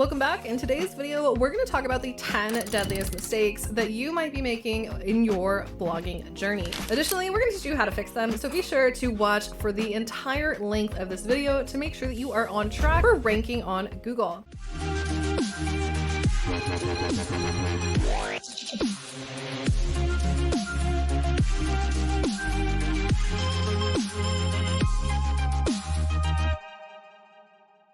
Welcome back. In today's video, we're going to talk about the 10 deadliest mistakes that you might be making in your blogging journey. Additionally, we're going to teach you how to fix them, so be sure to watch for the entire length of this video to make sure that you are on track for ranking on Google.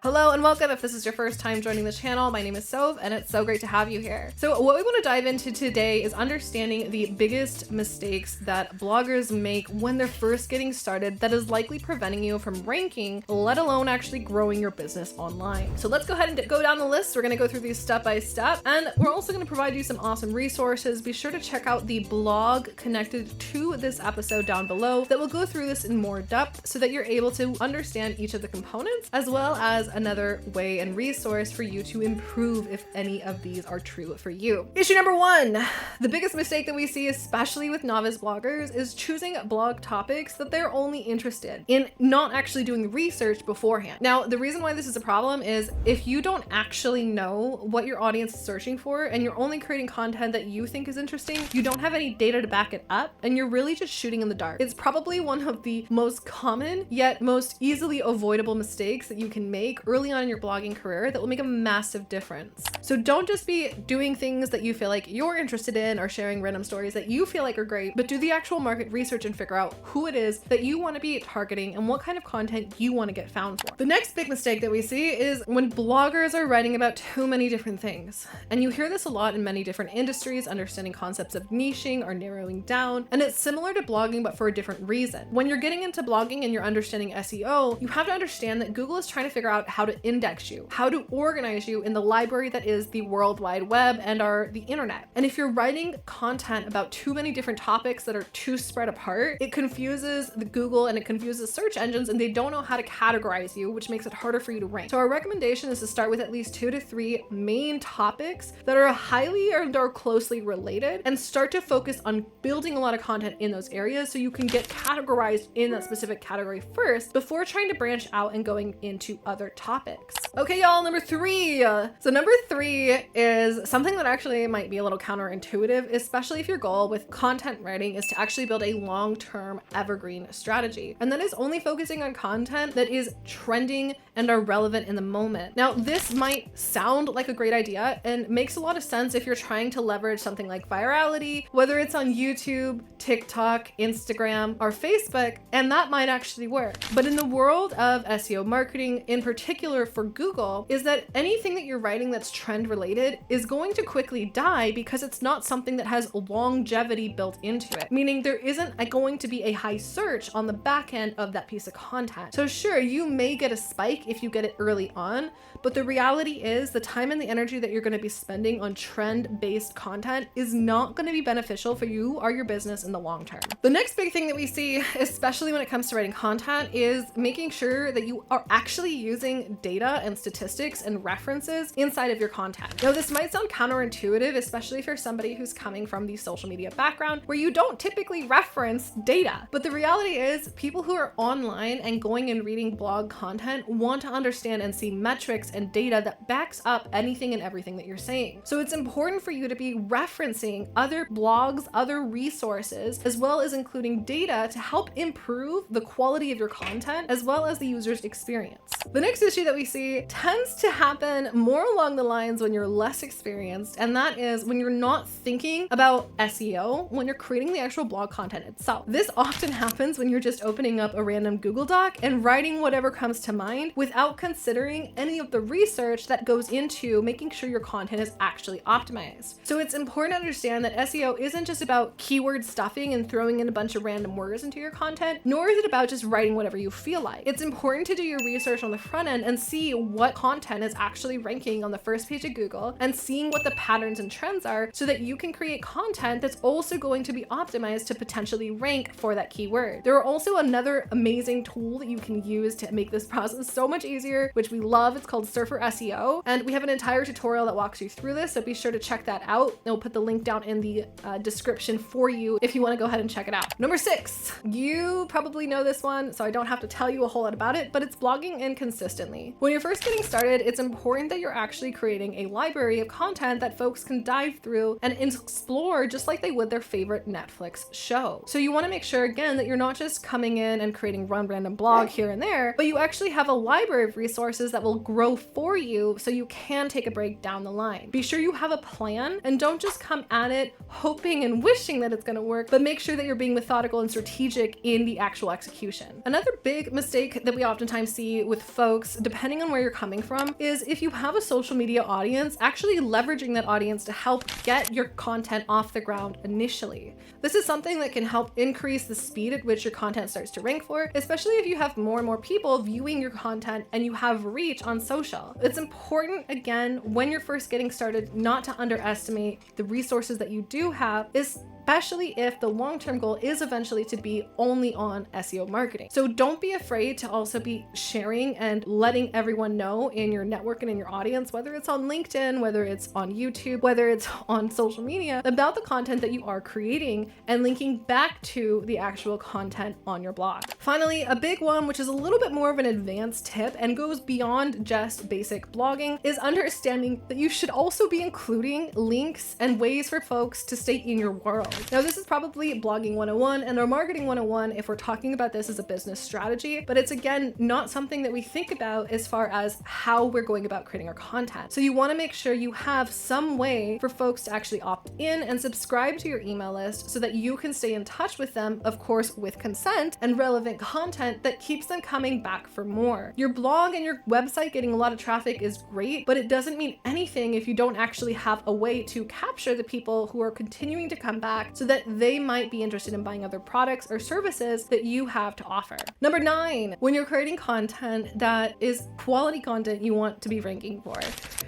Hello and welcome. If this is your first time joining the channel, my name is Sophie and it's so great to have you here. So what we want to dive into today is understanding the biggest mistakes that bloggers make when they're first getting started that is likely preventing you from ranking, let alone actually growing your business online. So let's go ahead and go down the list. We're going to go through these step by step, and we're also going to provide you some awesome resources. Be sure to check out the blog connected to this episode down below that will go through this in more depth so that you're able to understand each of the components, as well as another way and resource for you to improve if any of these are true for you. Issue number one, the biggest mistake that we see, especially with novice bloggers, is choosing blog topics that they're only interested in, not actually doing the research beforehand. Now, the reason why this is a problem is if you don't actually know what your audience is searching for and you're only creating content that you think is interesting, you don't have any data to back it up, and you're really just shooting in the dark. It's probably one of the most common yet most easily avoidable mistakes that you can make early on in your blogging career that will make a massive difference. So don't just be doing things that you feel like you're interested in or sharing random stories that you feel like are great, but do the actual market research and figure out who it is that you want to be targeting and what kind of content you want to get found for. The next big mistake that we see is when bloggers are writing about too many different things. And you hear this a lot in many different industries, understanding concepts of niching or narrowing down. And it's similar to blogging, but for a different reason. When you're getting into blogging and you're understanding SEO, you have to understand that Google is trying to figure out how to index you, how to organize you in the library that is the World Wide Web and the internet. And if you're writing content about too many different topics that are too spread apart, it confuses the Google and it confuses search engines, and they don't know how to categorize you, which makes it harder for you to rank. So our recommendation is to start with at least 2 to 3 main topics that are highly or closely related, and start to focus on building a lot of content in those areas so you can get categorized in that specific category first before trying to branch out and going into other topics. Okay, y'all, number 3. So number 3 is something that actually might be a little counterintuitive, especially if your goal with content writing is to actually build a long-term evergreen strategy. And that is only focusing on content that is trending and are relevant in the moment. Now, this might sound like a great idea and makes a lot of sense if you're trying to leverage something like virality, whether it's on YouTube, TikTok, Instagram, or Facebook, and that might actually work. But in the world of SEO marketing, in particular for Google, is that anything that you're writing that's trend related is going to quickly die because it's not something that has longevity built into it, meaning there isn't going to be a high search on the back end of that piece of content. So sure, you may get a spike if you get it early on, but the reality is the time and the energy that you're going to be spending on trend-based content is not going to be beneficial for you or your business in the long term. The next big thing that we see, especially when it comes to writing content, is making sure that you are actually using data and statistics and references inside of your content. Now, this might sound counterintuitive, especially if you're somebody who's coming from the social media background where you don't typically reference data. But the reality is people who are online and going and reading blog content want to understand and see metrics and data that backs up anything and everything that you're saying. So it's important for you to be referencing other blogs, other resources, as well as including data to help improve the quality of your content as well as the user's experience. The next issue that we see tends to happen more along the lines when you're less experienced, and that is when you're not thinking about SEO when you're creating the actual blog content itself. This often happens when you're just opening up a random Google Doc and writing whatever comes to mind without considering any of the research that goes into making sure your content is actually optimized. So it's important to understand that SEO isn't just about keyword stuffing and throwing in a bunch of random words into your content, nor is it about just writing whatever you feel like. It's important to do your research on the front end and see what content is actually ranking on the first page of Google and seeing what the patterns and trends are so that you can create content that's also going to be optimized to potentially rank for that keyword. There are also another amazing tool that you can use to make this process so much easier, which we love. It's called Surfer SEO, and we have an entire tutorial that walks you through this, so be sure to check that out. And we'll put the link down in the description for you if you want to go ahead and check it out. Number 6, you probably know this one, so I don't have to tell you a whole lot about it, but it's blogging inconsistently. efficiently. When you're first getting started, it's important that you're actually creating a library of content that folks can dive through and explore just like they would their favorite Netflix show. So you want to make sure, again, that you're not just coming in and creating one random blog here and there, but you actually have a library of resources that will grow for you so you can take a break down the line. Be sure you have a plan and don't just come at it hoping and wishing that it's going to work, but make sure that you're being methodical and strategic in the actual execution. Another big mistake that we oftentimes see with folks, depending on where you're coming from, is if you have a social media audience, actually leveraging that audience to help get your content off the ground initially. This is something that can help increase the speed at which your content starts to rank for, especially if you have more and more people viewing your content and you have reach on social. It's important, again, when you're first getting started, not to underestimate the resources that you do have, especially if the long-term goal is eventually to be only on SEO marketing. So don't be afraid to also be sharing and letting everyone know in your network and in your audience, whether it's on LinkedIn, whether it's on YouTube, whether it's on social media, about the content that you are creating and linking back to the actual content on your blog. Finally, a big one, which is a little bit more of an advanced tip and goes beyond just basic blogging, is understanding that you should also be including links and ways for folks to stay in your world. Now, this is probably blogging 101 and or marketing 101 if we're talking about this as a business strategy, but it's again not something that we think about as far as how we're going about creating our content. So you want to make sure you have some way for folks to actually opt in and subscribe to your email list so that you can stay in touch with them, of course, with consent and relevant content that keeps them coming back for more. Your blog and your website getting a lot of traffic is great, but it doesn't mean anything if you don't actually have a way to capture the people who are continuing to come back so that they might be interested in buying other products or services that you have to offer. Number 9, when you're creating content that is quality content you want to be ranking for.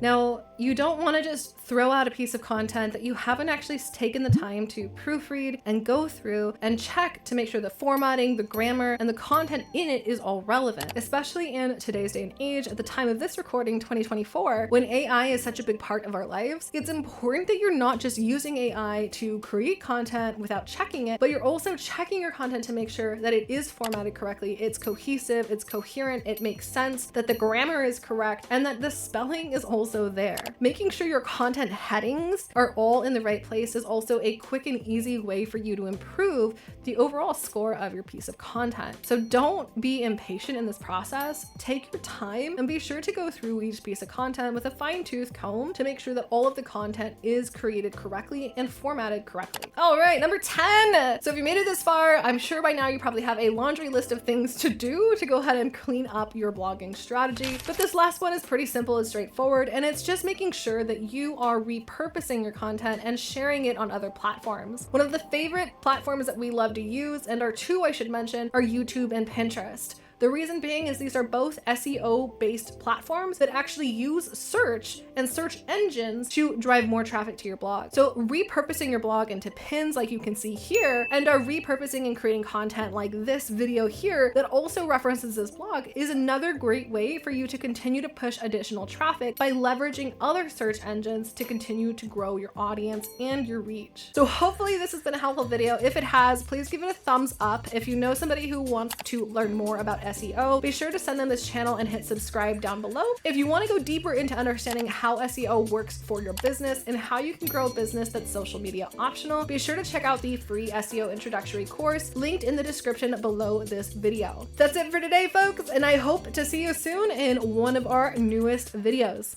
Now, you don't want to just throw out a piece of content that you haven't actually taken the time to proofread and go through and check to make sure the formatting, the grammar, and the content in it is all relevant, especially in today's day and age, at the time of this recording, 2024, when AI is such a big part of our lives. It's important that you're not just using AI to create content without checking it, but you're also checking your content to make sure that it is formatted correctly, it's cohesive, it's coherent, it makes sense, that the grammar is correct, and that the spelling is also there. Making sure your content headings are all in the right place is also a quick and easy way for you to improve the overall score of your piece of content. So don't be impatient in this process. Take your time and be sure to go through each piece of content with a fine-tooth comb to make sure that all of the content is created correctly and formatted correctly. All right, number 10. So if you made it this far, I'm sure by now you probably have a laundry list of things to do to go ahead and clean up your blogging strategy. But this last one is pretty simple and straightforward, and it's just making sure that you are repurposing your content and sharing it on other platforms. One of the favorite platforms that we love to use, and our two I should mention, are YouTube and Pinterest. The reason being is these are both SEO-based platforms that actually use search and search engines to drive more traffic to your blog. So repurposing your blog into pins like you can see here, and are repurposing and creating content like this video here that also references this blog is another great way for you to continue to push additional traffic by leveraging other search engines to continue to grow your audience and your reach. So hopefully this has been a helpful video. If it has, please give it a thumbs up. If you know somebody who wants to learn more about SEO, be sure to send them this channel and hit subscribe down below. If you want to go deeper into understanding how SEO works for your business and how you can grow a business that's social media optional, be sure to check out the free SEO introductory course linked in the description below this video. That's it for today, folks, and I hope to see you soon in one of our newest videos.